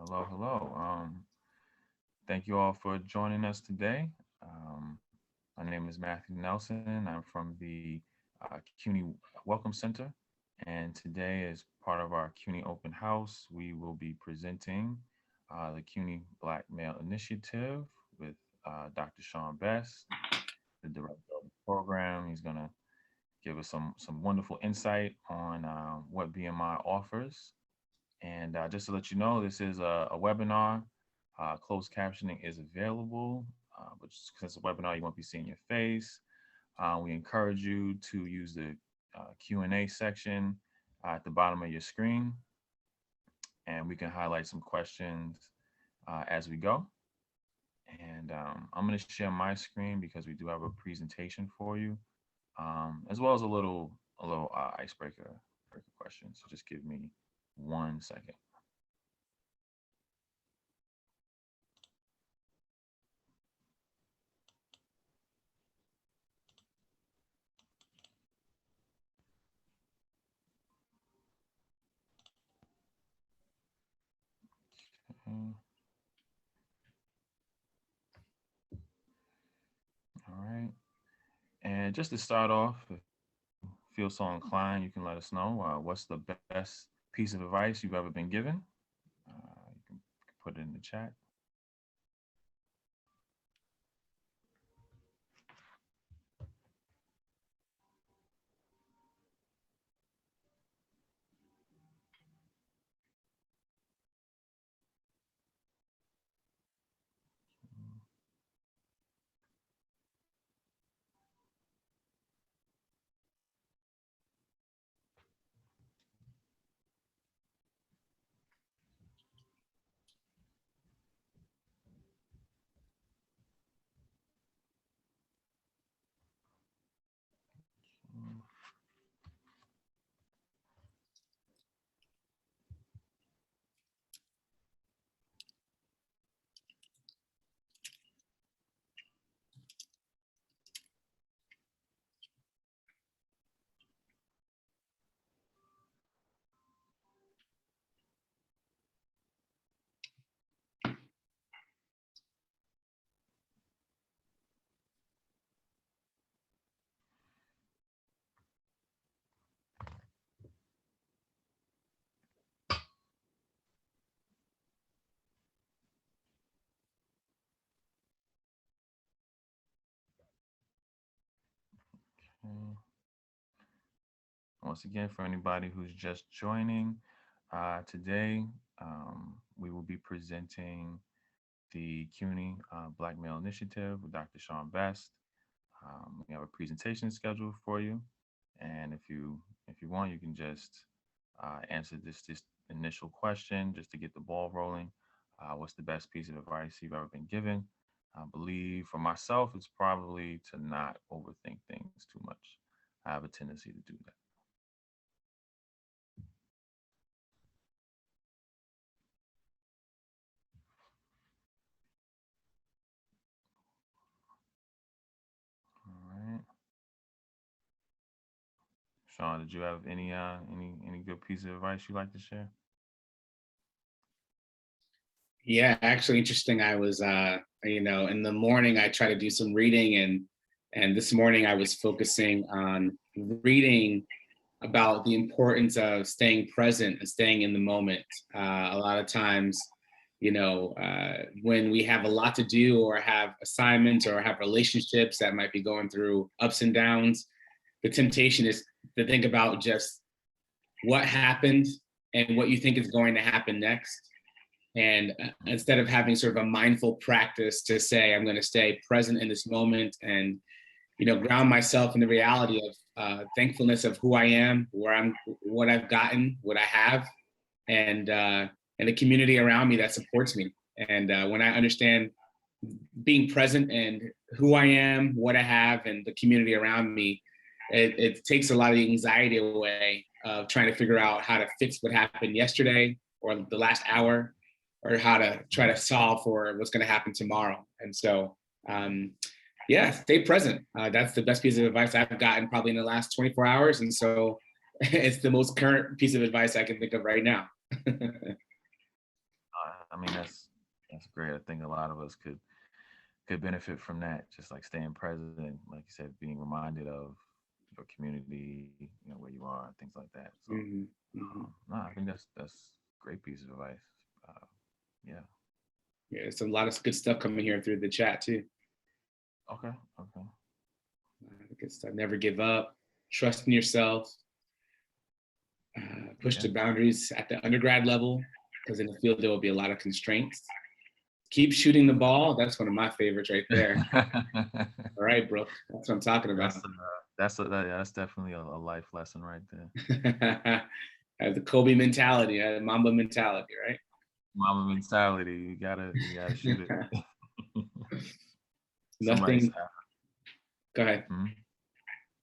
Hello, hello. Thank you all for joining us today. Um, my name is Matthew Nelson. I'm from the Cuny Welcome Center, and today, as part of our Cuny Open House, we will be presenting the Cuny Black Male Initiative with Dr. Sean Best, the director of the program. He's going to give us some wonderful insight on what BMI offers. And just to let you know, this is a webinar. Closed captioning is available, but since it's a webinar, you won't be seeing your face. We encourage you to use the Q&A section at the bottom of your screen, and we can highlight some questions as we go. And I'm going to share my screen because we do have a presentation for you, as well as a little icebreaker question. So just give me 1 second. Mm, All right. And just to start off, if you feel so inclined, you can let us know what's the best piece of advice you've ever been given. You can put it in the chat. Okay. Once again, for anybody who's just joining, today we will be presenting the CUNY Black Male Initiative with Dr. Sean Best. We have a presentation scheduled for you, and if you want, you can just answer this initial question just to get the ball rolling. What's the best piece of advice you've ever been given? I believe for myself, it's probably to not overthink things too much. I have a tendency to do that. All right. Sean, did you have any good piece of advice you'd like to share? Yeah, actually interesting. I was in the morning I try to do some reading and this morning I was focusing on reading about the importance of staying present and staying in the moment. A lot of times, when we have a lot to do or have assignments or have relationships that might be going through ups and downs, the temptation is to think about just what happened and what you think is going to happen next. And instead of having sort of a mindful practice to say, I'm going to stay present in this moment and, ground myself in the reality of thankfulness of who I am, what I've gotten, what I have, and the community around me that supports me. And when I understand being present and who I am, what I have, and the community around me, it takes a lot of the anxiety away of trying to figure out how to fix what happened yesterday or the last hour, or how to try to solve for what's going to happen tomorrow. And so, stay present. That's the best piece of advice I've gotten probably in the last 24 hours. And so it's the most current piece of advice I can think of right now. I mean, that's great. I think a lot of us could benefit from that. Just like staying present, like you said, being reminded of your community, where you are, and things like that. So, Hmm. Hmm. no, I think that's a great piece of advice. Uh, yeah. Yeah, there's a lot of good stuff coming here through the chat too. Okay. Okay. Good stuff. Never give up. Trust in yourself. Push Yeah. the boundaries at the undergrad level, because in the field there will be a lot of constraints. Keep shooting the ball. That's one of my favorites right there. All right, Brooke. That's what I'm talking about. That's definitely a life lesson right there. Have the Kobe mentality, the Mamba mentality, right? Mama mentality. You gotta shoot it. Somebody Nothing. said, Go ahead. hmm?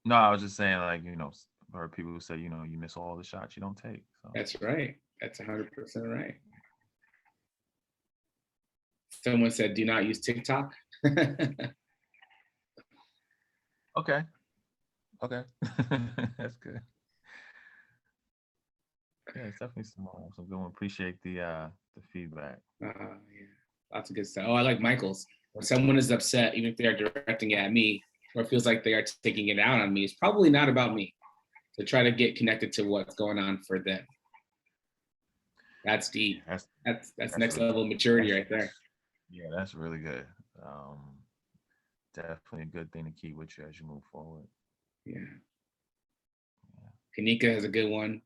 No, I was just saying, like, I've heard people who say, you miss all the shots you don't take. So That's right. That's 100% right. Someone said, do not use TikTok. okay. Okay. That's good. Yeah, it's definitely some good one. Appreciate the feedback. Yeah, lots of good stuff. Oh, I like Michael's. When someone is upset, even if they are directing it at me, or it feels like they are taking it out on me, it's probably not about me. So try to get connected to what's going on for them. That's deep. Yeah, That's that's next really level of maturity that's, right there. yeah, that's really good. Definitely a good thing to keep with you as you move forward. Yeah. Yeah. Kanika has a good one.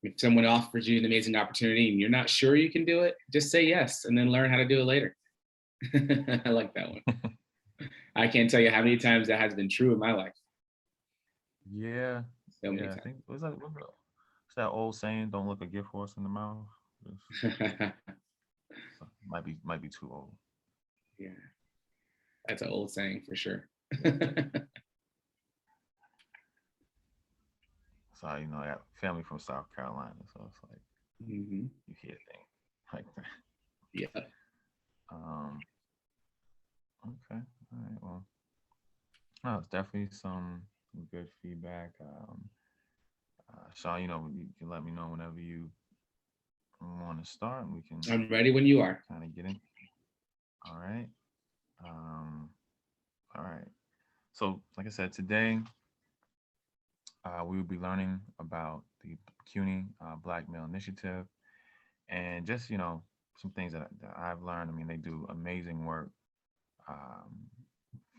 If someone offers you an amazing opportunity and you're not sure you can do it, just say yes and then learn how to do it later. I like that one. I can't tell you how many times that has been true in my life. Yeah, So many yeah. I think what's that old saying? Don't look a gift horse in the mouth. times. Might be too old. Yeah, that's an old saying for sure. So I got family from South Carolina, so it's like Hmm. you hear things like that. Yeah. Um, okay, all right. Well, no, it's definitely some good feedback. Sean, you can let me know whenever you want to start, and we can I'm ready when you are. kind of get in. All right. Um, all right. So, like I said, today we will be learning about the CUNY Black Male Initiative, and just some things that I've learned. I mean, they do amazing work um,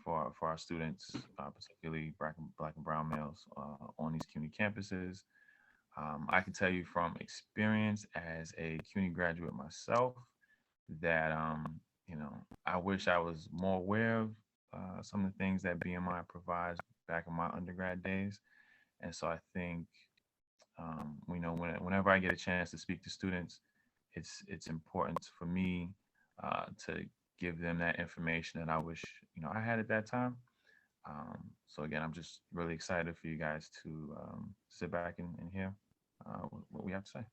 for our students, particularly black and brown males on these CUNY campuses. I can tell you from experience as a CUNY graduate myself that I wish I was more aware of some of the things that BMI provides back in my undergrad days. And so I think whenever I get a chance to speak to students, it's important for me to give them that information that I wish I had at that time. So again, I'm just really excited for you guys to sit back and hear what we have to say.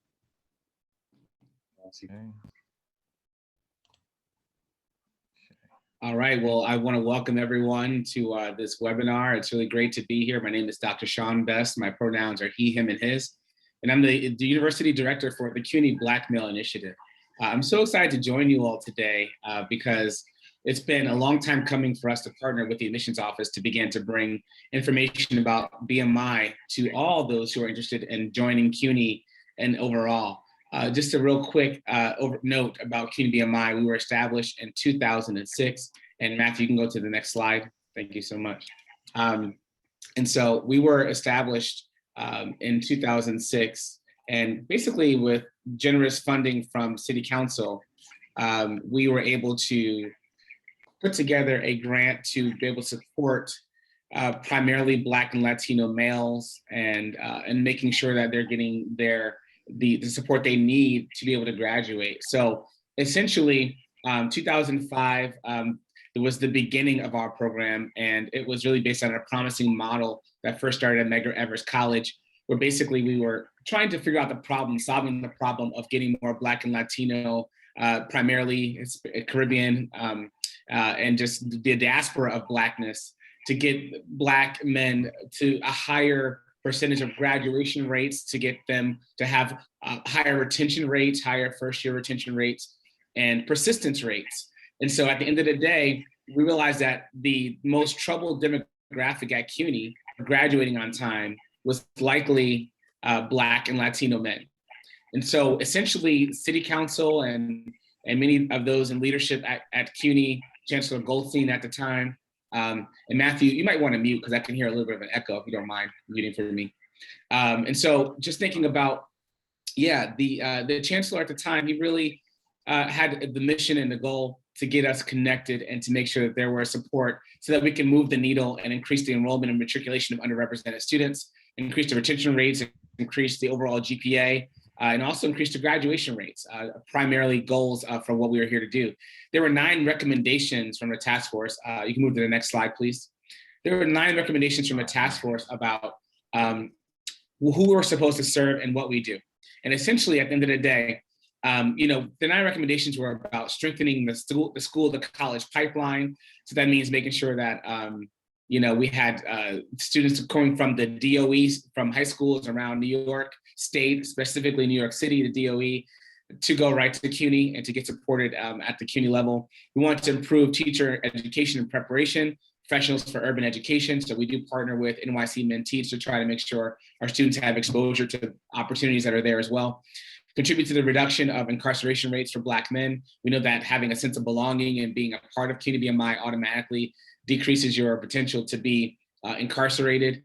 Okay. All right. Well, I want to welcome everyone to this webinar. It's really great to be here. My name is Dr. Sean Best. My pronouns are he, him, and his. And I'm the university director for the CUNY Black Male Initiative. I'm so excited to join you all today because it's been a long time coming for us to partner with the admissions office to begin to bring information about BMI to all those who are interested in joining CUNY and overall. Just a real quick note about CUNY BMI. We were established in 2006. And Matthew, you can go to the next slide. Thank you so much. And so we were established in 2006. And basically with generous funding from City Council, we were able to put together a grant to be able to support primarily Black and Latino males and making sure that they're getting the support they need to be able to graduate. So essentially, 2005, it was the beginning of our program, and it was really based on a promising model that first started at Medgar Evers College, where basically we were trying to figure out the problem, solving the problem of getting more Black and Latino, primarily Caribbean, and just the diaspora of Blackness, to get Black men to a higher percentage of graduation rates, to get them to have higher retention rates, higher first year retention rates, and persistence rates. And so at the end of the day, we realized that the most troubled demographic at Cuny graduating on time was likely Black and Latino men. And so essentially City Council and many of those in leadership at Cuny, Chancellor Goldstein at the time, and Matthew, you might want to mute because I can hear a little bit of an echo if you don't mind muting for me. And so just thinking about, yeah, the Chancellor at the time, he really had the mission and the goal to get us connected and to make sure that there was support so that we can move the needle and increase the enrollment and matriculation of underrepresented students, increase the retention rates, increase the overall GPA, and also increase the graduation rates, primarily goals for what we are here to do. There were 9 recommendations from the task force. You can move to the next slide, please. There were 9 recommendations from the task force about who we're supposed to serve and what we do. And essentially, at the end of the day, the 9 recommendations were about strengthening the school to college pipeline. So that means making sure that we had students coming from the DOEs, from high schools around New York State, specifically New York City, the DOE, to go right to Cuny and to get supported at the Cuny level. We want to improve teacher education and preparation, professionals for urban education. So we do partner with NYC mentees to try to make sure our students have exposure to opportunities that are there as well. Contribute to the reduction of incarceration rates for Black men. We know that having a sense of belonging and being a part of Cuny Bmi automatically decreases your potential to be incarcerated.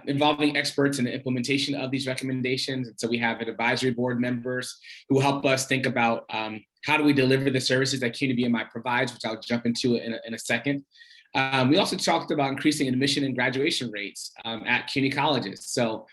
Involving experts in the implementation of these recommendations. And so we have advisory board members who help us think about how do we deliver the services that Cuny Bmi provides, which I'll jump into in a second. We also talked about increasing admission and graduation rates at Cuny colleges. So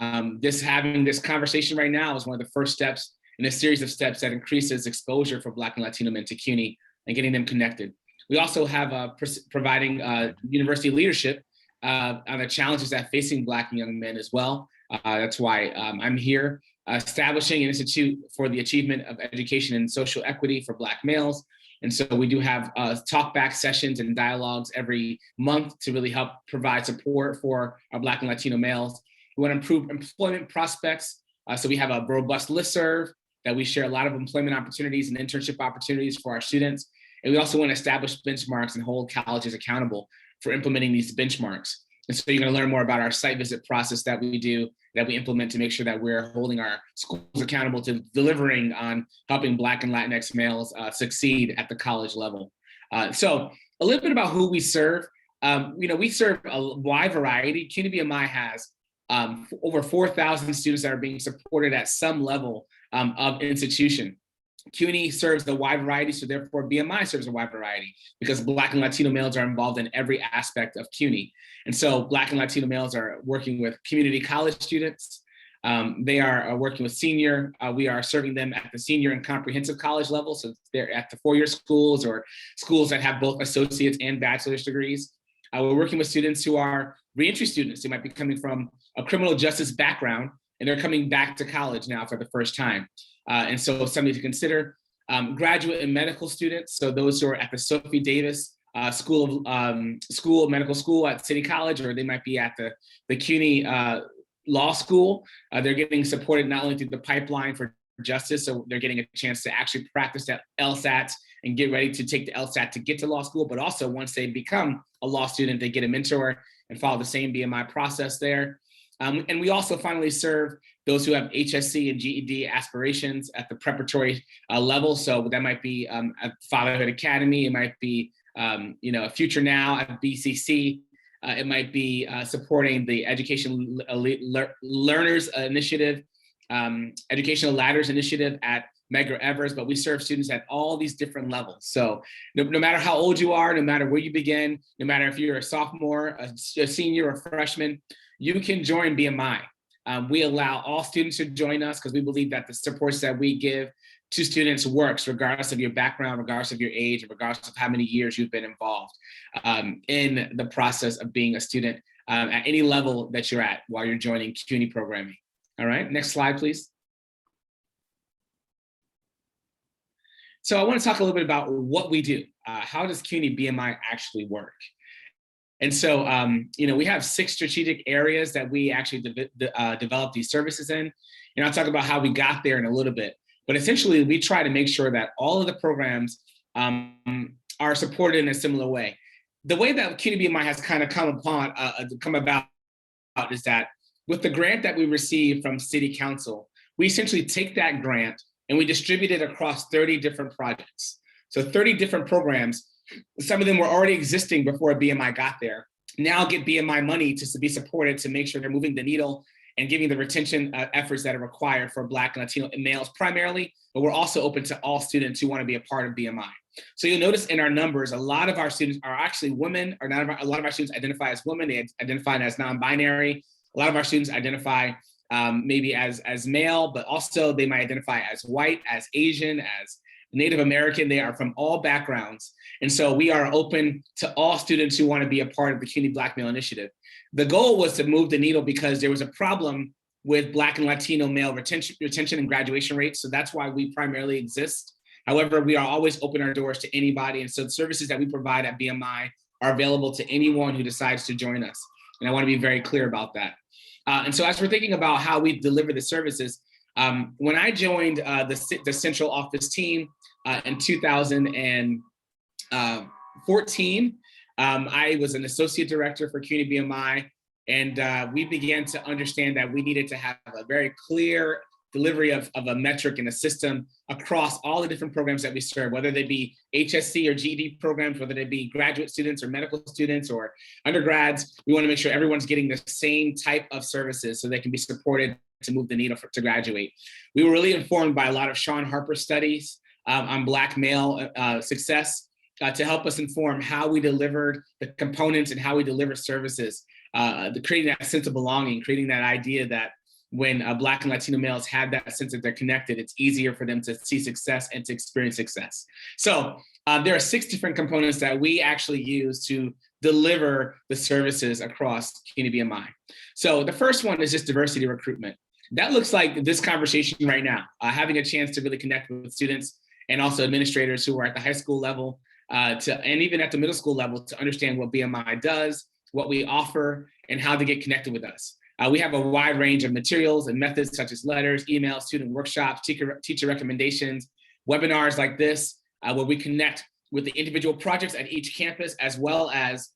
having this conversation right now is one of the first steps in a series of steps that increases exposure for Black and Latino men to Cuny and getting them connected. We also have providing university leadership on the challenges that facing Black and young men as well. That's why I'm here, establishing an institute for the achievement of education and social equity for Black males. And so we do have talk-back sessions and dialogues every month to really help provide support for our Black and Latino males. We want to improve employment prospects. So we have a robust listserv that we share a lot of employment opportunities and internship opportunities for our students. And we also want to establish benchmarks and hold colleges accountable for implementing these benchmarks. And so you're going to learn more about our site visit process that we do, that we implement to make sure that we're holding our schools accountable to delivering on helping Black and Latinx males succeed at the college level. So a little bit about who we serve. We serve a wide variety. Cuny Bmi has over 4,000 students that are being supported at some level of institution. Cuny serves a wide variety, so therefore Bmi serves a wide variety because Black and Latino males are involved in every aspect of Cuny. And so Black and Latino males are working with community college students. They are working with senior. We are serving them at the senior and comprehensive college level. So they're at the 4-year schools or schools that have both associate's and bachelor's degrees. We're working with students who are reentry students. They might be coming from a criminal justice background and they're coming back to college now for the first time. And so something to consider. Graduate and medical students, so those who are at the Sophie Davis medical school at City College, or they might be at the Cuny Law School. They're getting supported not only through the pipeline for justice, so they're getting a chance to actually practice that LSAT and get ready to take the LSAT to get to law school, but also once they become a law student, they get a mentor and follow the same Bmi process there. And we also finally serve those who have HSC and GED aspirations at the preparatory level. So that might be at Fatherhood Academy. It might be, a Future Now at BCC. It might be supporting the Education Learners Initiative, Educational Ladders Initiative at Medgar Evers, but we serve students at all these different levels. So no matter how old you are, no matter where you begin, no matter if you're a sophomore, a senior, or freshman, you can join Bmi. We allow all students to join us because we believe that the supports that we give to students works regardless of your background, regardless of your age, and regardless of how many years you've been involved in the process of being a student at any level that you're at while you're joining CUNY programming. All right, next slide, please. So I want to talk a little bit about what we do. How does CUNY Bmi actually work? And so, we have 6 strategic areas that we actually develop these services in. And I'll talk about how we got there in a little bit. But essentially, we try to make sure that all of the programs are supported in a similar way. The way that Cuny Bmi has kind of come about is that with the grant that we received from City Council, we essentially take that grant and we distribute it across 30 different projects. So 30 different programs. Some of them were already existing before Bmi got there. Now get Bmi money to be supported to make sure they're moving the needle and giving the retention efforts that are required for Black and Latino males primarily, but we're also open to all students who want to be a part of Bmi. So you'll notice in our numbers, a lot of our students are actually women, or a lot of our students identify as women, they identify as non-binary. A lot of our students identify maybe as male, but also they might identify as white, as Asian, as Native American. They are from all backgrounds. And so we are open to all students who want to be a part of the CUNY Black Male Initiative. The goal was to move the needle because there was a problem with Black and Latino male retention and graduation rates. So that's why we primarily exist. However, we are always open our doors to anybody. And so the services that we provide at Bmi are available to anyone who decides to join us. And I want to be very clear about that. And so as we're thinking about how we deliver the services, when I joined the central office team in 2014, I was an associate director for CUNY Bmi, and we began to understand that we needed to have a very clear delivery of a metric and a system across all the different programs that we serve, whether they be HSC or GED programs, whether they be graduate students or medical students or undergrads. We want to make sure everyone's getting the same type of services so they can be supported to move the needle to graduate. We were really informed by a lot of Sean Harper studies on Black male success to help us inform how we delivered the components and how we deliver services, creating that sense of belonging, creating that idea that when Black and Latino males have that sense that they're connected, it's easier for them to see success and to experience success. So there are 6 different components that we actually use to deliver the services across CUNY Bmi. So the first one is just diversity recruitment. That looks like this conversation right now, having a chance to really connect with students and also administrators who are at the high school level and even at the middle school level to understand what Bmi does, what we offer, and how to get connected with us. We have a wide range of materials and methods such as letters, emails, student workshops, teacher recommendations, webinars like this, where we connect with the individual projects at each campus, as well as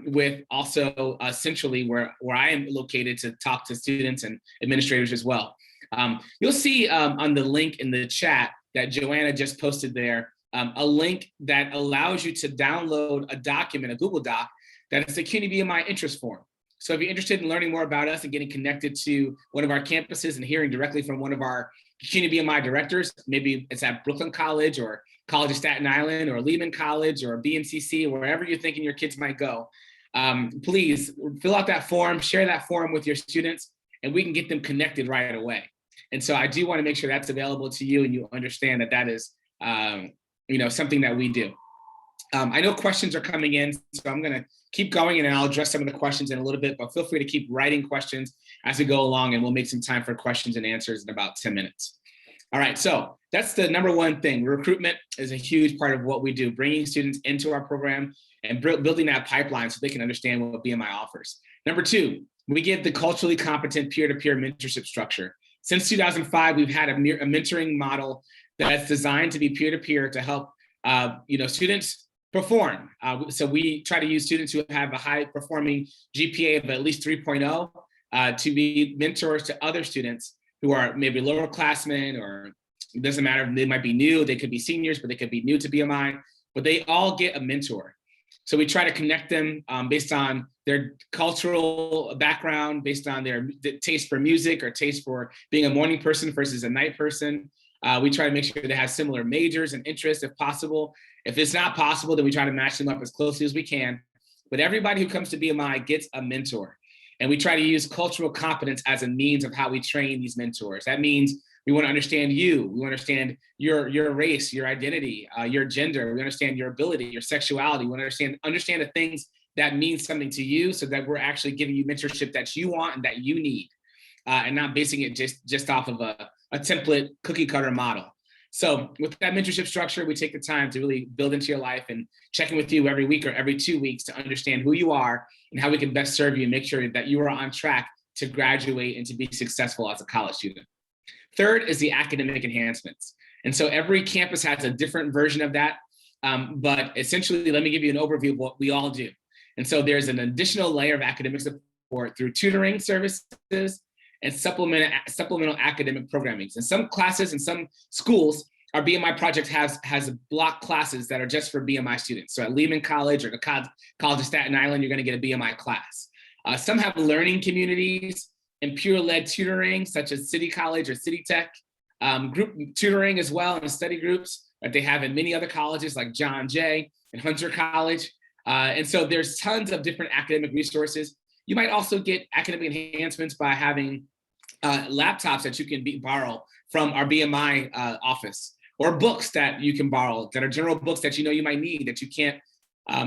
with also centrally where I am located to talk to students and administrators as well. You'll see on the link in the chat that Joanna just posted there, a link that allows you to download a document, a Google Doc, that is the CUNY Bmi interest form. So if you're interested in learning more about us and getting connected to one of our campuses and hearing directly from one of our CUNY Bmi directors, maybe it's at Brooklyn College or College of Staten Island or Lehman College or BMCC, or wherever you're thinking your kids might go, please fill out that form, share that form with your students, and we can get them connected right away. And so I do want to make sure that's available to you and you understand that that is something that we do. I know questions are coming in, so I'm going to keep going and I'll address some of the questions in a little bit, but feel free to keep writing questions as we go along and we'll make some time for questions and answers in about 10 minutes. All right, so that's the number one thing. Recruitment is a huge part of what we do, bringing students into our program and building that pipeline so they can understand what Bmi offers. Number 2, we give the culturally competent peer-to-peer mentorship structure. Since 2005, we've had a mentoring model that's designed to be peer-to-peer to help students perform. So we try to use students who have a high performing GPA of at least 3.0 to be mentors to other students who are maybe lower classmen, or it doesn't matter, they might be new, they could be seniors, but they could be new to Bmi, but they all get a mentor. So we try to connect them based on their cultural background, based on their taste for music or taste for being a morning person versus a night person. We try to make sure they have similar majors and interests if possible. If it's not possible, then we try to match them up as closely as we can. But everybody who comes to Bmi gets a mentor. And we try to use cultural competence as a means of how we train these mentors. That means we want to understand you. We want to understand your race, your identity, your gender. We understand your ability, your sexuality. We want to understand the things that mean something to you so that we're actually giving you mentorship that you want and that you need, and not basing it just off of a template cookie cutter model. So with that mentorship structure, we take the time to really build into your life and check in with you every week or every 2 weeks to understand who you are and how we can best serve you and make sure that you are on track to graduate and to be successful as a college student. Third is the academic enhancements. And so every campus has a different version of that. But essentially, let me give you an overview of what we all do. And so there's an additional layer of academic support through tutoring services and supplemental academic programming. And some classes and some schools, our BMI project has block classes that are just for BMI students. So at Lehman College or the College of Staten Island, you're going to get a BMI class. Some have learning communities and peer-led tutoring, such as City College or City Tech, group tutoring as well, and study groups that they have in many other colleges like John Jay and Hunter College. And so there's tons of different academic resources. You might also get academic enhancements by having laptops that you can borrow from our BMI office, or books that you can borrow that are general books that you know you might need, that you can't,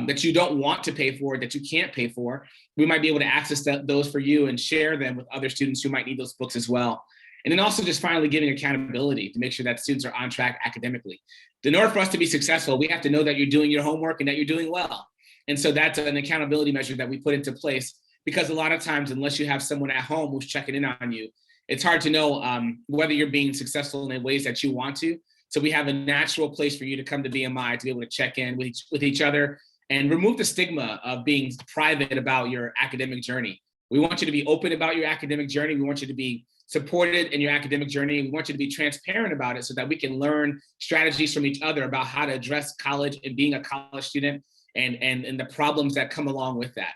that you don't want to pay for, that you can't pay for. We might be able to access those for you and share them with other students who might need those books as well. And then also just finally giving accountability to make sure that students are on track academically. In order for us to be successful, we have to know that you're doing your homework and that you're doing well. And so that's an accountability measure that we put into place, because a lot of times, unless you have someone at home who's checking in on you, it's hard to know whether you're being successful in ways that you want to. So we have a natural place for you to come to BMI to be able to check in with each other and remove the stigma of being private about your academic journey. We want you to be open about your academic journey. We want you to be supported in your academic journey. We want you to be transparent about it so that we can learn strategies from each other about how to address college and being a college student and the problems that come along with that.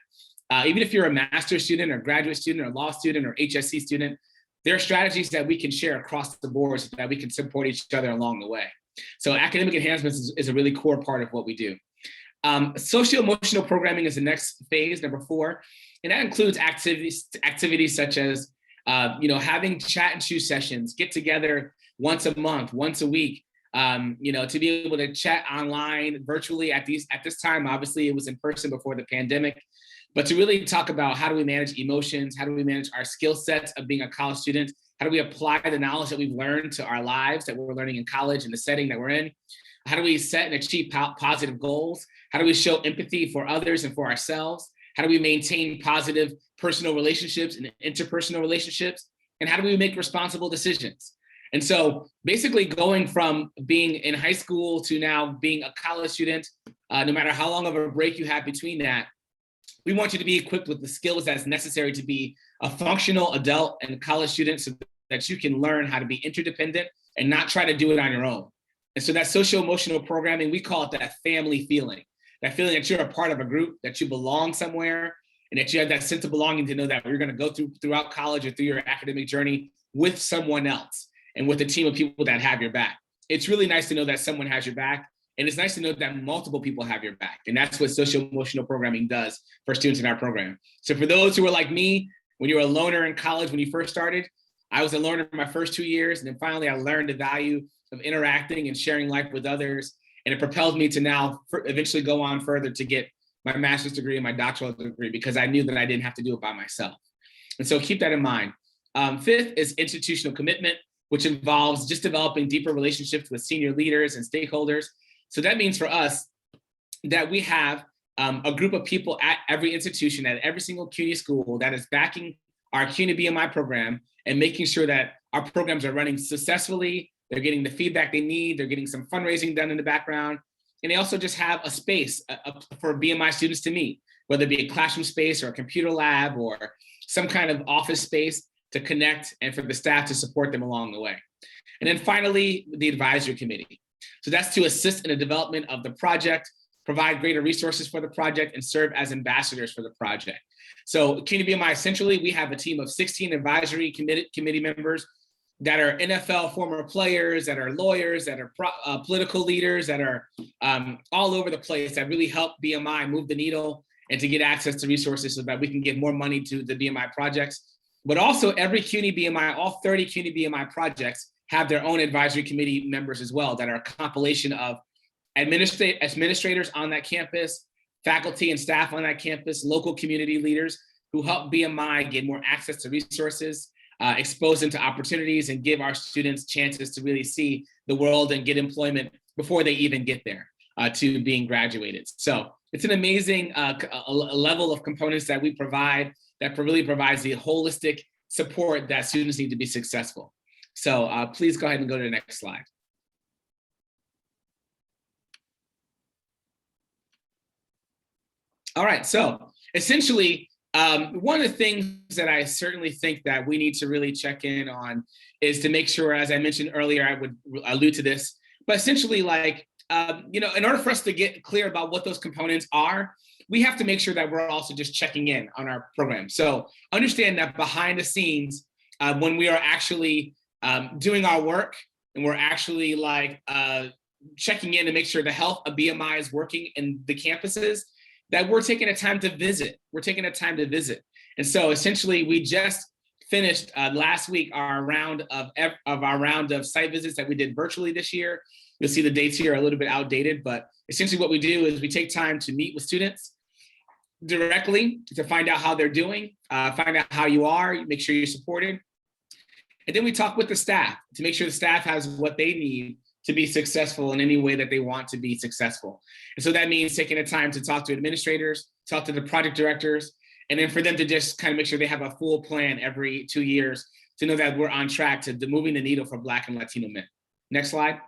Even if you're a master's student or graduate student or law student or HSC student, there are strategies that we can share across the board so that we can support each other along the way. So academic enhancements is a really core part of what we do. Socio-emotional programming is the next phase, number 4, and that includes activities such as having chat and choose sessions, get together once a month, once a week, to be able to chat online, virtually at this time. Obviously, it was in person before the pandemic, but to really talk about how do we manage emotions, how do we manage our skill sets of being a college student, how do we apply the knowledge that we've learned to our lives that we're learning in college and the setting that we're in, how do we set and achieve positive goals, how do we show empathy for others and for ourselves, how do we maintain positive personal relationships and interpersonal relationships, and how do we make responsible decisions. And so basically going from being in high school to now being a college student, no matter how long of a break you have between that, we want you to be equipped with the skills that's necessary to be a functional adult and college student so that you can learn how to be interdependent and not try to do it on your own. And so that social-emotional programming, we call it that family feeling, that feeling that you're a part of a group, that you belong somewhere, and that you have that sense of belonging to know that you're going to go throughout college or through your academic journey with someone else and with a team of people that have your back. It's really nice to know that someone has your back. And it's nice to know that multiple people have your back. And that's what social-emotional programming does for students in our program. So for those who are like me, when you were a loner in college, when you first started, I was a loner in my first 2 years. And then finally, I learned the value of interacting and sharing life with others. And it propelled me to now eventually go on further to get my master's degree and my doctoral degree, because I knew that I didn't have to do it by myself. And so keep that in mind. 5th is institutional commitment, which involves just developing deeper relationships with senior leaders and stakeholders. So that means for us that we have a group of people at every institution, at every single CUNY school that is backing our CUNY BMI program and making sure that our programs are running successfully. They're getting the feedback they need. They're getting some fundraising done in the background. And they also just have a space for BMI students to meet, whether it be a classroom space or a computer lab or some kind of office space to connect and for the staff to support them along the way. And then finally, the advisory committee. So that's to assist in the development of the project, provide greater resources for the project, and serve as ambassadors for the project. So CUNY BMI, essentially, we have a team of 16 advisory committee members that are NFL former players, that are lawyers, that are political leaders, that are all over the place, that really help BMI move the needle and to get access to resources so that we can give more money to the BMI projects. But also every CUNY BMI, all 30 CUNY BMI projects have their own advisory committee members as well that are a compilation of administrators on that campus, faculty and staff on that campus, local community leaders who help BMI get more access to resources, expose them to opportunities, and give our students chances to really see the world and get employment before they even get there to being graduated. So it's an amazing level of components that we provide that really provides the holistic support that students need to be successful. So please go ahead and go to the next slide. All right, so essentially, one of the things that I certainly think that we need to really check in on is to make sure, as I mentioned earlier, I would allude to this, but essentially like, in order for us to get clear about what those components are, we have to make sure that we're also just checking in on our program. So understand that behind the scenes, when we are actually doing our work and we're actually like checking in to make sure the health of BMI is working in the campuses, that we're taking a time to visit. We're taking a time to visit. And so essentially we just finished last week our round of site visits that we did virtually this year. You'll see the dates here are a little bit outdated, but essentially what we do is we take time to meet with students directly to find out how they're doing, find out how you are, make sure you're supported. And then we talk with the staff to make sure the staff has what they need to be successful in any way that they want to be successful. And so that means taking the time to talk to administrators, talk to the project directors, and then for them to just kind of make sure they have a full plan every 2 years to know that we're on track to moving the needle for Black and Latino men. Next slide.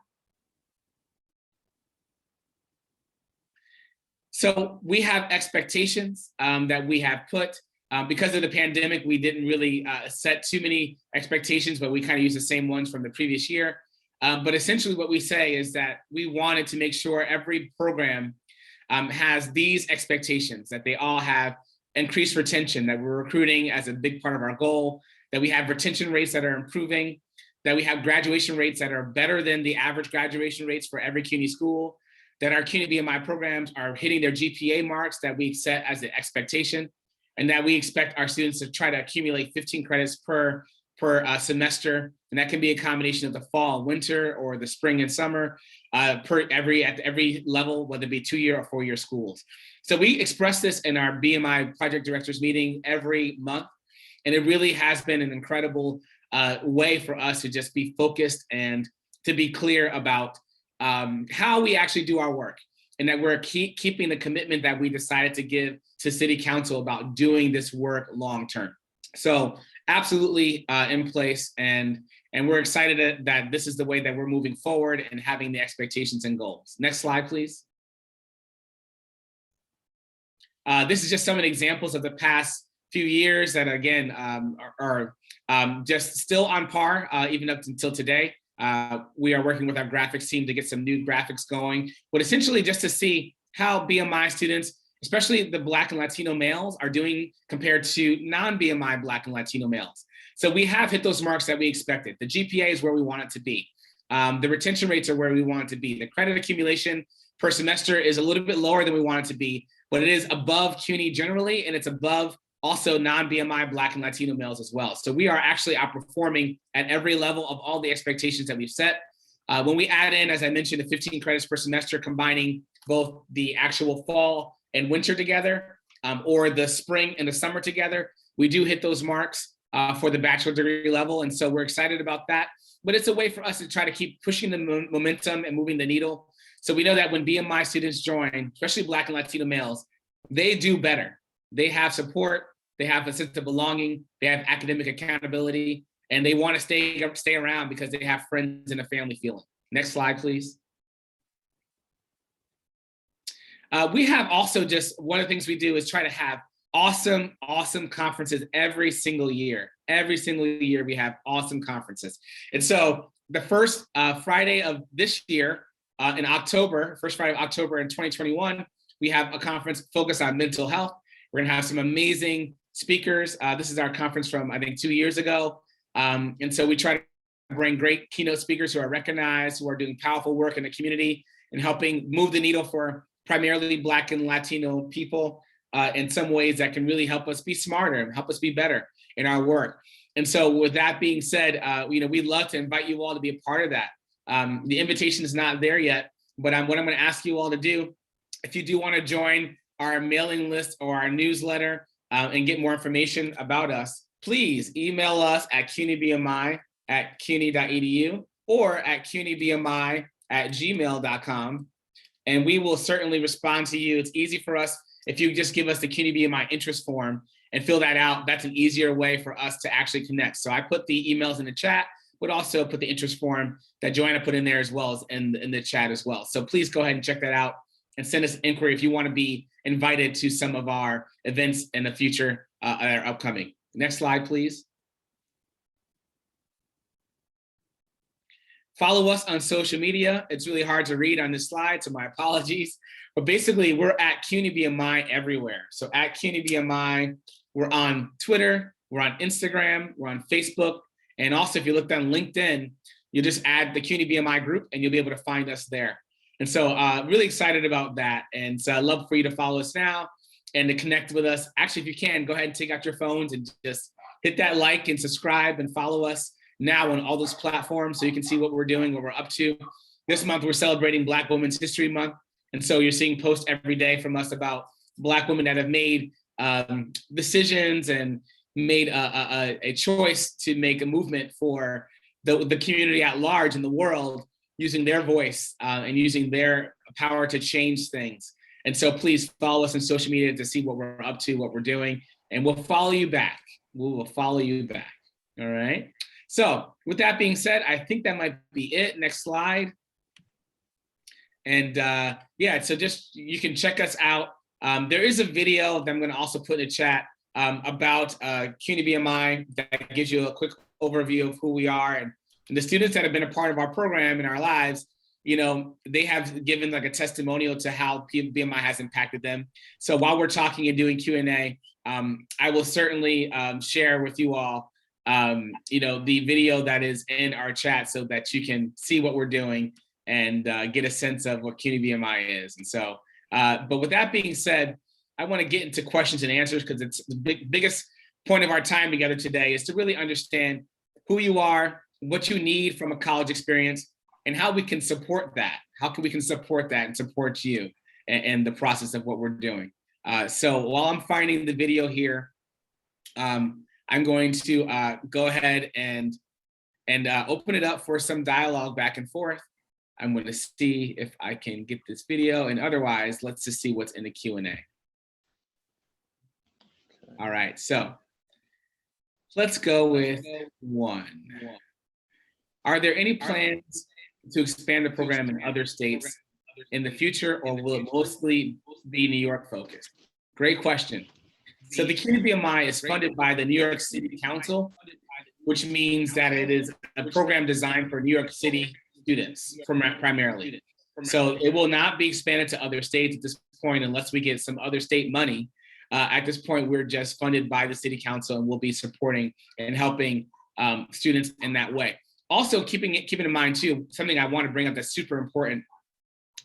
So we have expectations that we have put. Because of the pandemic, we didn't really set too many expectations, but we kind of use the same ones from the previous year. But essentially what we say is that we wanted to make sure every program has these expectations, that they all have increased retention, that we're recruiting as a big part of our goal, that we have retention rates that are improving, that we have graduation rates that are better than the average graduation rates for every CUNY school, that our CUNY BMI programs are hitting their GPA marks that we set as the expectation, and that we expect our students to try to accumulate 15 credits per semester. And that can be a combination of the fall, winter, or the spring and summer at every level, whether it be 2-year or 4-year schools. So we express this in our BMI project directors meeting every month. And it really has been an incredible way for us to just be focused and to be clear about how we actually do our work, and that we're keeping the commitment that we decided to give to City Council about doing this work long-term. So absolutely in place, and we're excited that this is the way that we're moving forward and having the expectations and goals. Next slide, please. This is just some of the examples of the past few years that, again, are just still on par, even up until today. We are working with our graphics team to get some new graphics going, but essentially just to see how BMI students, especially the Black and Latino males, are doing compared to non-BMI Black and Latino males. So we have hit those marks that we expected. The GPA is where we want it to be. The retention rates are where we want it to be. The credit accumulation per semester is a little bit lower than we want it to be, but it is above CUNY generally, and it's above also non-BMI Black and Latino males as well. So we are actually outperforming at every level of all the expectations that we've set. When we add in, as I mentioned, the 15 credits per semester, combining both the actual fall and winter together, or the spring and the summer together, we do hit those marks for the bachelor degree level. And so we're excited about that. But it's a way for us to try to keep pushing the momentum and moving the needle. So we know that when BMI students join, especially Black and Latino males, they do better. They have support, they have a sense of belonging, they have academic accountability, and they want to stay around because they have friends and a family feeling. Next slide, please. We have also just, one of the things we do is try to have awesome conferences every single year. Every single year we have awesome conferences. And so the first Friday of this year, in October, first Friday of October in 2021, we have a conference focused on mental health. We're gonna have some amazing speakers. This is our conference from, I think, 2 years ago. And so we try to bring great keynote speakers who are recognized, who are doing powerful work in the community and helping move the needle for primarily Black and Latino people in some ways that can really help us be smarter and help us be better in our work. And so with that being said, we'd love to invite you all to be a part of that. The invitation is not there yet, but what I'm gonna ask you all to do, if you do wanna join our mailing list or our newsletter and get more information about us, please email us at cunybmi@cuny.edu or at cunybmi@gmail.com. And we will certainly respond to you. It's easy for us if you just give us the CUNY BMI interest form and fill that out. That's an easier way for us to actually connect. So I put the emails in the chat, but also put the interest form that Joanna put in there as well as in the chat as well. So please go ahead and check that out and send us an inquiry if you want to be invited to some of our events in the future that are upcoming. Next slide, please. Follow us on social media. It's really hard to read on this slide, so my apologies. But basically, we're at Cuny Bmi everywhere. So at Cuny Bmi, we're on Twitter, we're on Instagram, we're on Facebook. And also, if you look on LinkedIn, you just add the Cuny Bmi group and you'll be able to find us there. And so really excited about that. And so I'd love for you to follow us now and to connect with us. Actually, if you can, go ahead and take out your phones and just hit that like and subscribe and follow us now on all those platforms so you can see what we're doing, what we're up to. This month, we're celebrating Black Women's History Month. And so you're seeing posts every day from us about Black women that have made decisions and made a choice to make a movement for the community at large in the world, using their voice and using their power to change things. And so please follow us on social media to see what we're up to, what we're doing, and we'll follow you back. We will follow you back, all right? So with that being said, I think that might be it. Next slide. And yeah, so just, you can check us out. There is a video that I'm gonna also put in the chat about Cuny Bmi that gives you a quick overview of who we are and the students that have been a part of our program in our lives. You know, they have given like a testimonial to how Bmi has impacted them. So while we're talking and doing Q&A, I will certainly share with you all, you know, the video that is in our chat so that you can see what we're doing and get a sense of what Cuny Bmi is. And so, but with that being said, I want to get into questions and answers because it's the biggest point of our time together today is to really understand who you are, what you need from a college experience, and how we can support that. How can we support that and support you and the process of what we're doing. So while I'm finding the video here, I'm going to go ahead and open it up for some dialogue back and forth. I'm going to see if I can get this video, and otherwise, let's just see what's in the Q&A. All right, so let's go with one. Are there any plans to expand the program in other states in the future, or will it mostly be New York focused? Great question. So the Cuny Bmi is funded by the New York City Council, which means that it is a program designed for New York City students primarily. So it will not be expanded to other states at this point unless we get some other state money. At this point, we're just funded by the City Council, and we'll be supporting and helping students in that way. Also, keeping in mind too, something I want to bring up that's super important.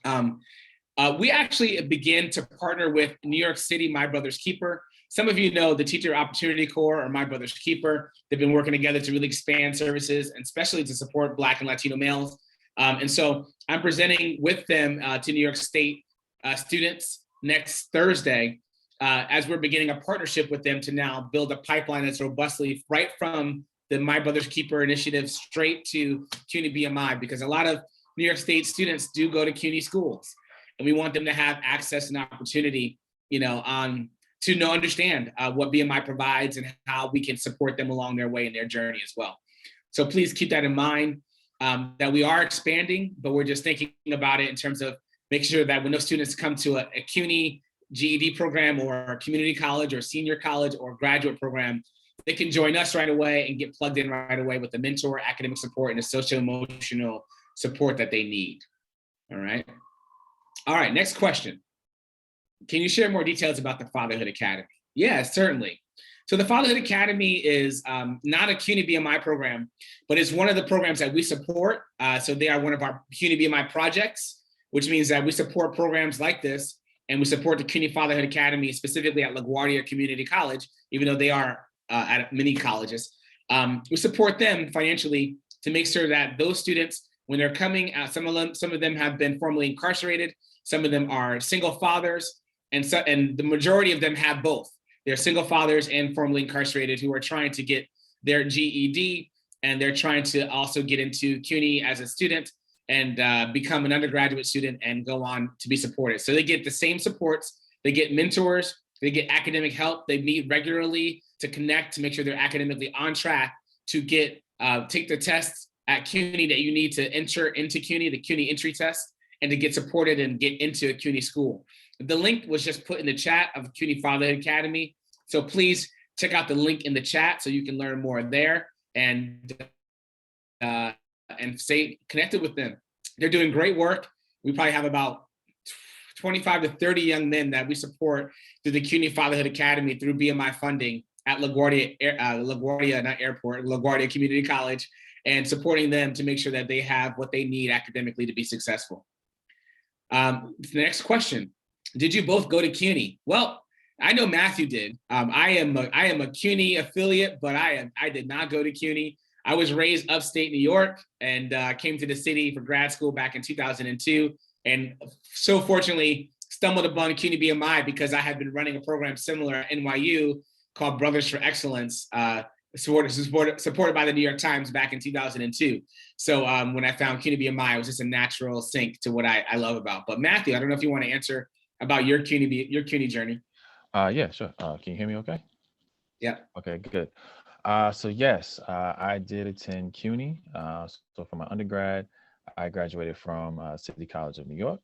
We actually begin to partner with New York City My Brother's Keeper. Some of you know the Teacher Opportunity Corps or My Brother's Keeper. They've been working together to really expand services, and especially to support Black and Latino males. And so I'm presenting with them to New York State students next Thursday as we're beginning a partnership with them to now build a pipeline that's robustly right from the My Brother's Keeper initiative straight to Cuny Bmi, because a lot of New York State students do go to CUNY schools, and we want them to have access and opportunity, you know, to understand what Bmi provides and how we can support them along their way in their journey as well. So please keep that in mind, that we are expanding, but we're just thinking about it in terms of making sure that when those students come to a CUNY GED program or a community college or senior college or graduate program, they can join us right away and get plugged in right away with the mentor, academic support, and the socio-emotional support that they need. All right. All right, next question. Can you share more details about the Fatherhood Academy? Yeah, certainly. So the Fatherhood Academy is not a CUNY Bmi program, but it's one of the programs that we support. So they are one of our CUNY Bmi projects, which means that we support programs like this, and we support the CUNY Fatherhood Academy specifically at LaGuardia Community College, even though they are at many colleges. We support them financially to make sure that those students, when they're coming out, some of them have been formerly incarcerated, some of them are single fathers, and the majority of them have both. They're single fathers and formerly incarcerated who are trying to get their GED, and they're trying to also get into CUNY as a student and become an undergraduate student and go on to be supported. So they get the same supports, they get mentors, they get academic help, they meet regularly to connect, to make sure they're academically on track to get take the tests at Cuny that you need to enter into Cuny, the Cuny entry test, and to get supported and get into a Cuny school. The link was just put in the chat of Cuny Fatherhood Academy. So please check out the link in the chat so you can learn more there and stay connected with them. They're doing great work. We probably have about 25 to 30 young men that we support through the Cuny Fatherhood Academy through BMI funding at LaGuardia Community College, and supporting them to make sure that they have what they need academically to be successful. The next question, did you both go to Cuny? Well, I know Matthew did. I am a Cuny affiliate, but I did not go to Cuny. I was raised upstate New York and came to the city for grad school back in 2002. And so fortunately stumbled upon Cuny Bmi because I had been running a program similar at NYU called Brothers for Excellence, supported by the New York Times back in 2002. So when I found Cuny Bmi, it was just a natural sync to what I love about. But Matthew, I don't know if you want to answer about your Cuny journey. Yeah, sure. Can you hear me okay? Yeah. Okay, good. So yes, I did attend Cuny. So for my undergrad, I graduated from City College of New York,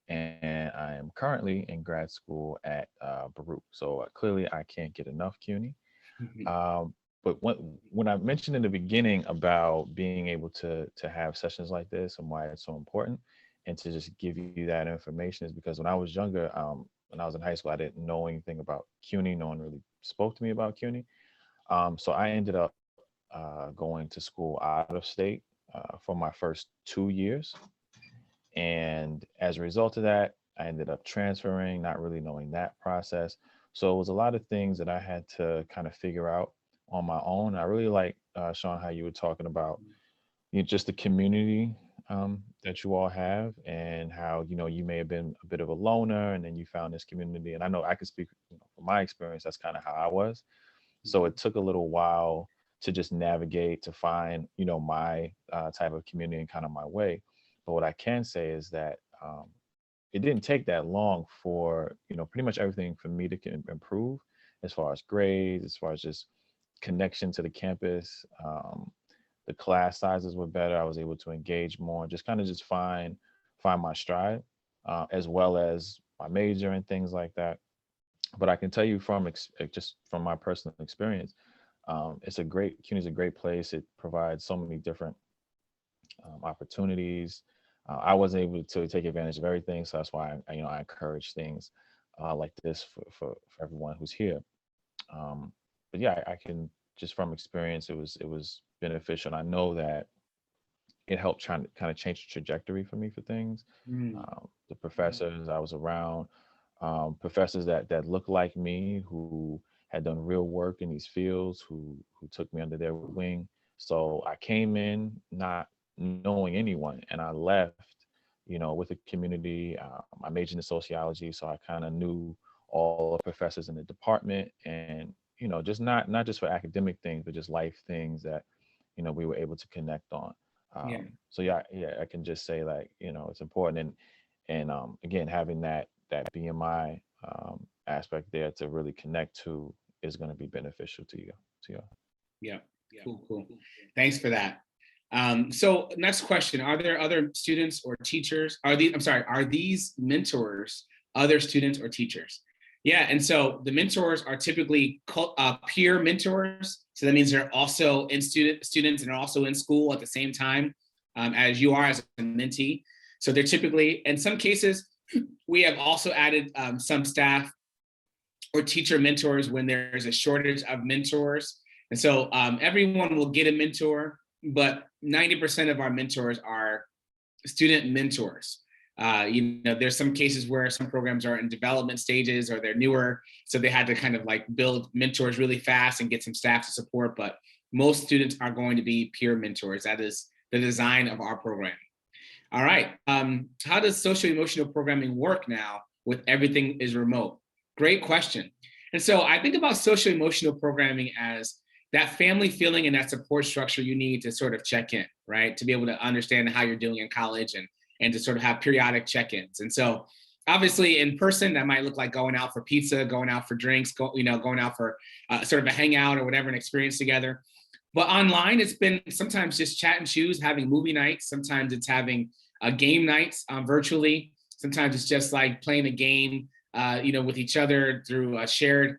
and I am currently in grad school at Baruch. So clearly, I can't get enough Cuny. But when I mentioned in the beginning about being able to have sessions like this and why it's so important, and to just give you that information, is because when I was younger, when I was in high school, I didn't know anything about Cuny. No one really spoke to me about Cuny. So I ended up going to school out of state for my first 2 years. And as a result of that, I ended up transferring, not really knowing that process. So it was a lot of things that I had to kind of figure out on my own. I really like, Sean, how you were talking about just the community that you all have, and how, you may have been a bit of a loner and then you found this community. And I know I could speak from my experience, that's kind of how I was. So it took a little while to just navigate, to find, my type of community and kind of my way. But what I can say is that it didn't take that long for, pretty much everything for me to improve, as far as grades, as far as just connection to the campus. The class sizes were better. I was able to engage more, just kind of just find my stride, as well as my major and things like that. But I can tell you from just from my personal experience, CUNY is a great place. It provides so many different opportunities. I wasn't able to take advantage of everything, so that's why I encourage things like this for everyone who's here. But yeah, I can just from experience, it was beneficial. And I know that it helped trying to kind of change the trajectory for me for things. The professors I was around, professors that looked like me, who had done real work in these fields, who took me under their wing. So I came in not knowing anyone, and I left, with a community. I majored in sociology, so I kind of knew all the professors in the department, and just not just for academic things, but just life things that we were able to connect on. So yeah, I can just say, like, it's important, and again, having that BMI aspect there to really connect to is going to be beneficial to you. Yeah. Cool. Thanks for that. So next question, are there other students or teachers? Are these mentors other students or teachers? Yeah, and so the mentors are typically peer mentors. So that means they're also students and are also in school at the same time as you are as a mentee. So they're typically, in some cases, we have also added some staff or teacher mentors when there's a shortage of mentors. And so everyone will get a mentor, but 90% of our mentors are student mentors. There's some cases where some programs are in development stages or they're newer, so they had to kind of like build mentors really fast and get some staff to support, but most students are going to be peer mentors. That is the design of our program. All right, how does social emotional programming work now with everything is remote? Great question. And so I think about social emotional programming as that family feeling and that support structure you need to sort of check in, right? To be able to understand how you're doing in college and to sort of have periodic check-ins. And so obviously in person, that might look like going out for pizza, going out for drinks, going out for sort of a hangout or whatever, an experience together. But online, it's been sometimes just chat and choose, having movie nights. Sometimes it's having game nights virtually. Sometimes it's just like playing a game, with each other through a shared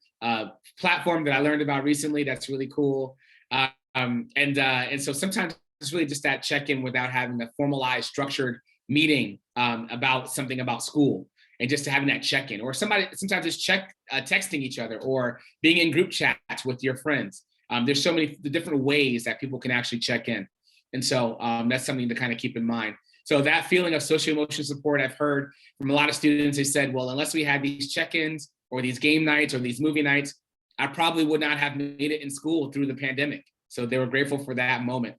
platform that I learned about recently. That's really cool. And so sometimes it's really just that check-in without having a formalized, structured meeting about something about school, and just having that check-in. Or sometimes it's texting each other, or being in group chats with your friends. There's so many different ways that people can actually check in. And so that's something to kind of keep in mind. So that feeling of socio-emotional support, I've heard from a lot of students, they said, well, unless we had these check-ins or these game nights or these movie nights, I probably would not have made it in school through the pandemic. So they were grateful for that moment,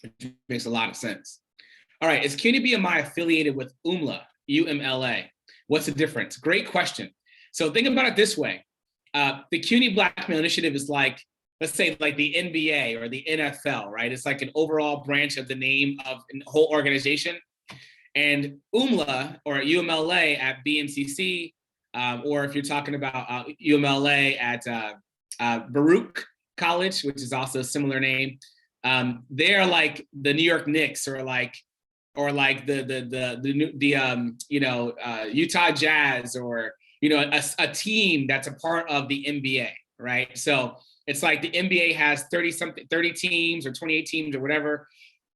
which makes a lot of sense. All right, is Cuny Bmi affiliated with UMLA, UMLA? What's the difference? Great question. So think about it this way. The Cuny Black Male Initiative is like, let's say like the NBA or the NFL, right? It's like an overall branch of the name of a whole organization. And UMLA or UMLA at BMCC, or if you're talking about UMLA at Baruch College, which is also a similar name, they're like the New York Knicks, or like the Utah Jazz, or a team that's a part of the NBA, right? So it's like the NBA has 30 teams or 28 teams or whatever.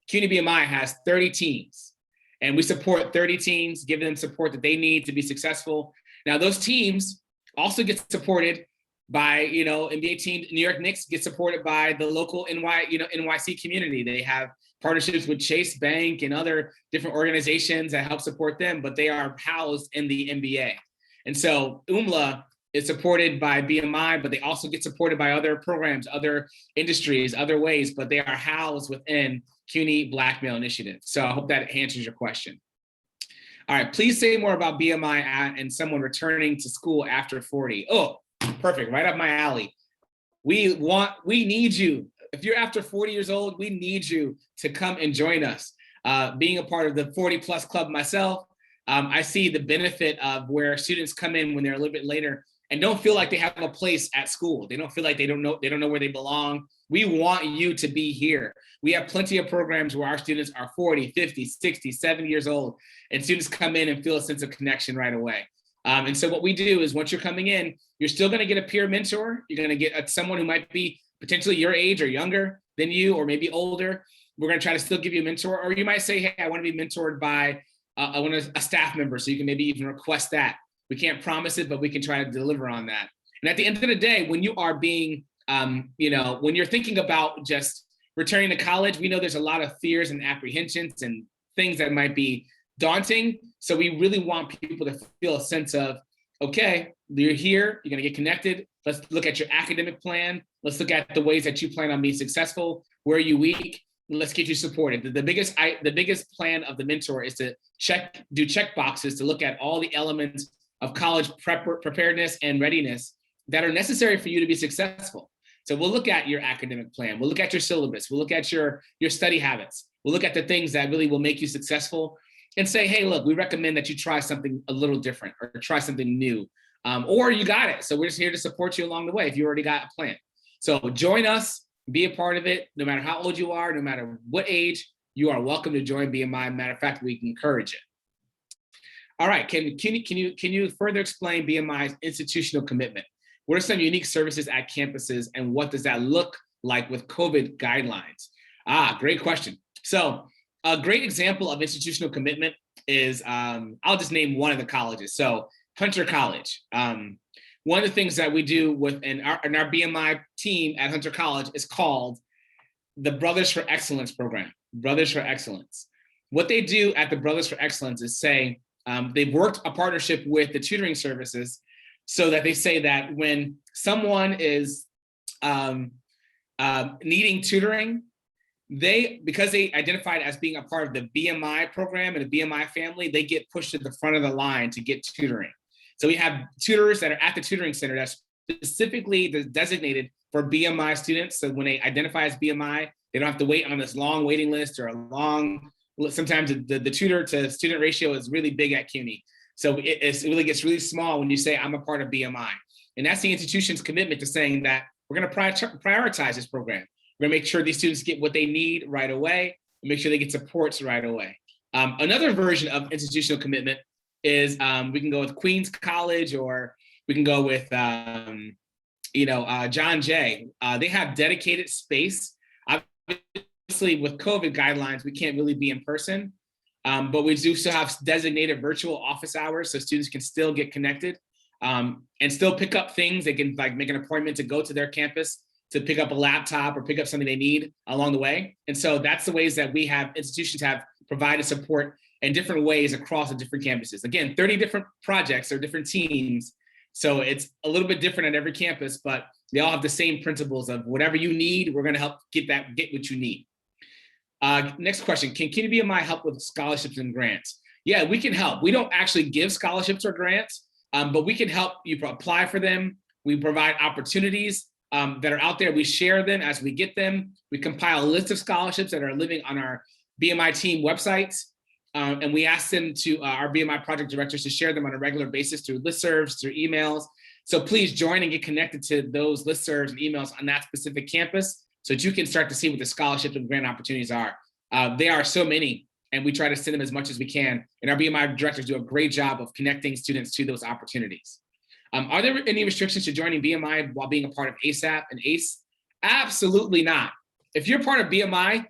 Cuny Bmi has 30 teams, and we support 30 teams, give them support that they need to be successful. Now those teams also get supported by, NBA teams. New York Knicks get supported by the local NYC community. They have partnerships with Chase Bank and other different organizations that help support them, but they are housed in the NBA. And so UMLA is supported by BMI, but they also get supported by other programs, other industries, other ways, but they are housed within Cuny Black Male Initiative. So I hope that answers your question. All right, please say more about BMI and someone returning to school after 40. Oh, perfect, right up my alley. We need you. If you're after 40 years old, we need you to come and join us. Being a part of the 40 plus club myself, I see the benefit of where students come in when they're a little bit later and don't feel like they have a place at school. They don't feel like they don't know where they belong. We want you to be here. We have plenty of programs where our students are 40, 50, 60, 70 years old, and students come in and feel a sense of connection right away. And so what we do is, once you're coming in, you're still gonna get a peer mentor. You're gonna get someone who might be potentially your age or younger than you, or maybe older. We're gonna try to still give you a mentor, or you might say, hey, I wanna be mentored by a staff member, so you can maybe even request that. We can't promise it, but we can try to deliver on that. And at the end of the day, when you are being, when you're thinking about just returning to college, we know there's a lot of fears and apprehensions and things that might be daunting. So we really want people to feel a sense of, okay, you're here, you're gonna get connected. Let's look at your academic plan. Let's look at the ways that you plan on being successful. Where are you weak? Let's get you supported. The biggest plan of the mentor is to do check boxes to look at all the elements of college preparedness and readiness that are necessary for you to be successful. So we'll look at your academic plan. We'll look at your syllabus. We'll look at your study habits. We'll look at the things that really will make you successful, and say, hey, look, we recommend that you try something a little different, or try something new, or you got it. So we're just here to support you along the way if you already got a plan. So join us, be a part of it. No matter how old you are, no matter what age, you are welcome to join BMI. Matter of fact, we can encourage it. All right, can you further explain BMI's institutional commitment? What are some unique services at campuses, and what does that look like with COVID guidelines? Great question. So a great example of institutional commitment is, I'll just name one of the colleges. So Hunter College. One of the things that we do in our BMI team at Hunter College is called the Brothers for Excellence program, Brothers for Excellence. What they do at the Brothers for Excellence is say, they've worked a partnership with the tutoring services, so that they say that when someone is needing tutoring, because they identified as being a part of the BMI program and the BMI family, they get pushed to the front of the line to get tutoring. So we have tutors that are at the tutoring center that's specifically designated for BMI students. So when they identify as BMI, they don't have to wait on this long waiting list or sometimes the tutor to student ratio is really big at CUNY. So it really gets really small when you say, I'm a part of BMI. And that's the institution's commitment to saying that we're gonna prioritize this program. We're gonna make sure these students get what they need right away, and make sure they get supports right away. Another version of institutional commitment is we can go with Queens College, or we can go with John Jay. They have dedicated space. Obviously, with COVID guidelines, we can't really be in person, but we do still have designated virtual office hours, so students can still get connected and still pick up things. They can like make an appointment to go to their campus to pick up a laptop or pick up something they need along the way. And so that's the ways that we have institutions have provided support in different ways across the different campuses. Again, 30 different projects or different teams. So it's a little bit different at every campus, but they all have the same principles of whatever you need, we're gonna help get what you need. Next question, can Cuny Bmi help with scholarships and grants? Yeah, we can help. We don't actually give scholarships or grants, but we can help you apply for them. We provide opportunities that are out there. We share them as we get them. We compile a list of scholarships that are living on our BMI team websites. And we ask them to our BMI project directors to share them on a regular basis through listservs, through emails. So please join and get connected to those listservs and emails on that specific campus so that you can start to see what the scholarships and grant opportunities are. There are so many, and we try to send them as much as we can. And our BMI directors do a great job of connecting students to those opportunities. Are there any restrictions to joining BMI while being a part of ASAP and ACE? Absolutely not. If you're part of BMI,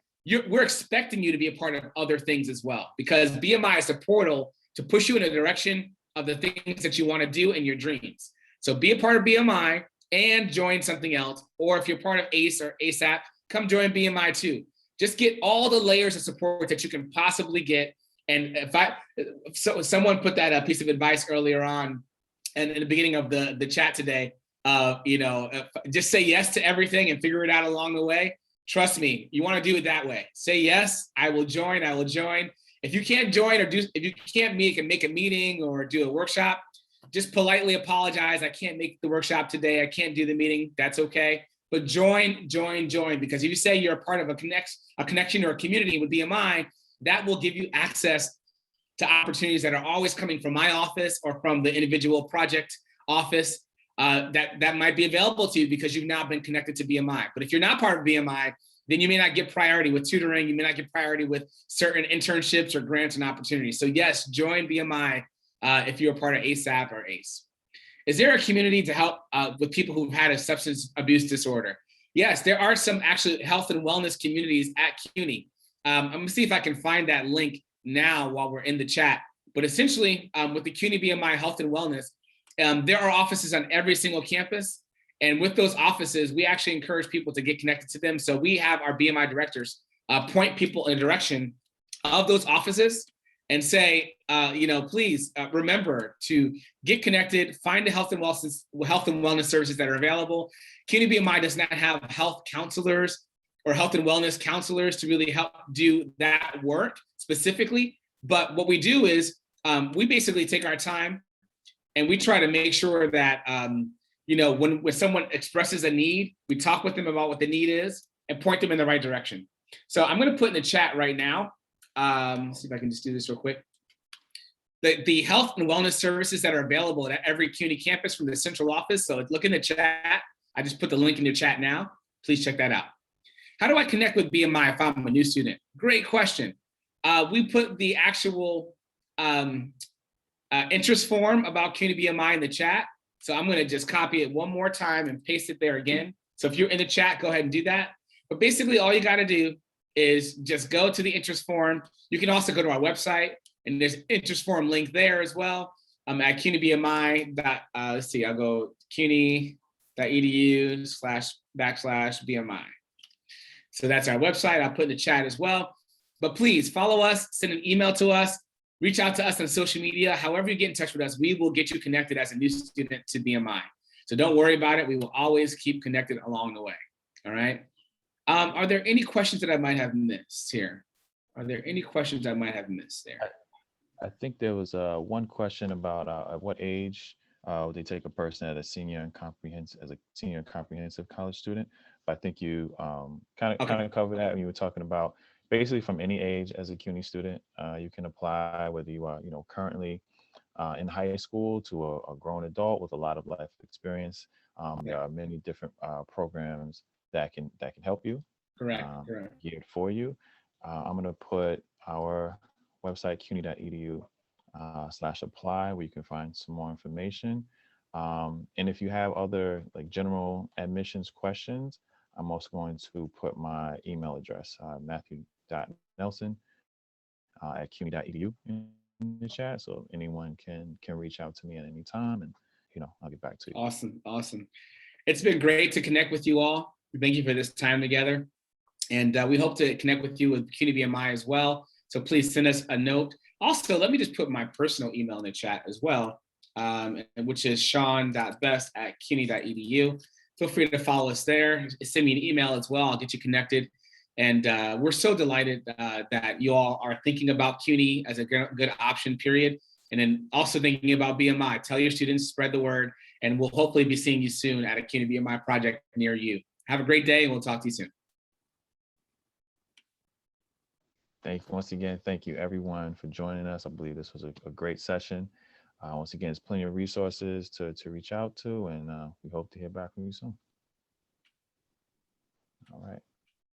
we're expecting you to be a part of other things as well, because BMI is a portal to push you in a direction of the things that you want to do in your dreams. So be a part of BMI and join something else. Or if you're part of ACE or ASAP, come join BMI too. Just get all the layers of support that you can possibly get. And someone put that piece of advice earlier on, and in the beginning of the chat today, just say yes to everything and figure it out along the way. Trust me, you want to do it that way. Say yes, I will join. If you can't join if you can't make a meeting or do a workshop, just politely apologize. I can't make the workshop today. I can't do the meeting. That's okay. But join, because if you say you're a part of a connection or a community with BMI, that will give you access to opportunities that are always coming from my office or from the individual project office that might be available to you because you've now been connected to BMI. But if you're not part of BMI, then you may not get priority with tutoring. You may not get priority with certain internships or grants and opportunities. So yes, join BMI if you're a part of ASAP or ACE. Is there a community to help with people who've had a substance abuse disorder? Yes, there are some actually health and wellness communities at Cuny. I'm gonna see if I can find that link now while we're in the chat. But essentially, with the Cuny Bmi Health and Wellness, there are offices on every single campus. And with those offices, we actually encourage people to get connected to them. So we have our BMI directors point people in the direction of those offices and say, please remember to get connected, find the health and wellness services that are available. Cuny Bmi does not have health counselors or health and wellness counselors to really help do that work specifically. But what we do is we basically take our time and we try to make sure that, when someone expresses a need, we talk with them about what the need is and point them in the right direction. So I'm gonna put in the chat right now. Let's see if I can just do this real quick. The health and wellness services that are available at every Cuny campus from the central office. So look in the chat. I just put the link in the chat now. Please check that out. How do I connect with BMI if I'm a new student? Great question. We put the actual interest form about Cuny Bmi in the chat. So I'm gonna just copy it one more time and paste it there again. So if you're in the chat, go ahead and do that. But basically all you gotta do is just go to the interest form. You can also go to our website and there's interest form link there as well. I'm at Cuny Bmi. Let's see, I'll go cuny.edu//BMI. So that's our website. I'll put in the chat as well. But please follow us, send an email to us, reach out to us on social media. However you get in touch with us, we will get you connected as a new student to BMI. So don't worry about it. We will always keep connected along the way. All right. Are there any questions that I might have missed here? Are there any questions I might have missed there? I think there was one question about at what age would they take a person as a senior and comprehensive college student. But I think you kind of covered that when you were talking about basically from any age as a CUNY student, you can apply, whether you are currently in high school to a grown adult with a lot of life experience. There are many different programs that can help you. Correct. Correct. geared for you. I'm going to put our website, cuny.edu/apply, where you can find some more information. And if you have other like general admissions questions, I'm also going to put my email address, matthew.nelson at cuny.edu in the chat. So anyone can reach out to me at any time, and I'll get back to you. Awesome. Awesome. It's been great to connect with you all. Thank you for this time together. And we hope to connect with you with Cuny Bmi as well. So please send us a note. Also, let me just put my personal email in the chat as well, which is sean.best@cuny.edu. Feel free to follow us there. Send me an email as well. I'll get you connected. And we're so delighted that you all are thinking about Cuny as a good option, period. And then also thinking about BMI. Tell your students, spread the word, and we'll hopefully be seeing you soon at a Cuny Bmi project near you. Have a great day, and we'll talk to you soon. Once again, thank you everyone for joining us. I believe this was a great session. Once again, there's plenty of resources to reach out to, and we hope to hear back from you soon. All right.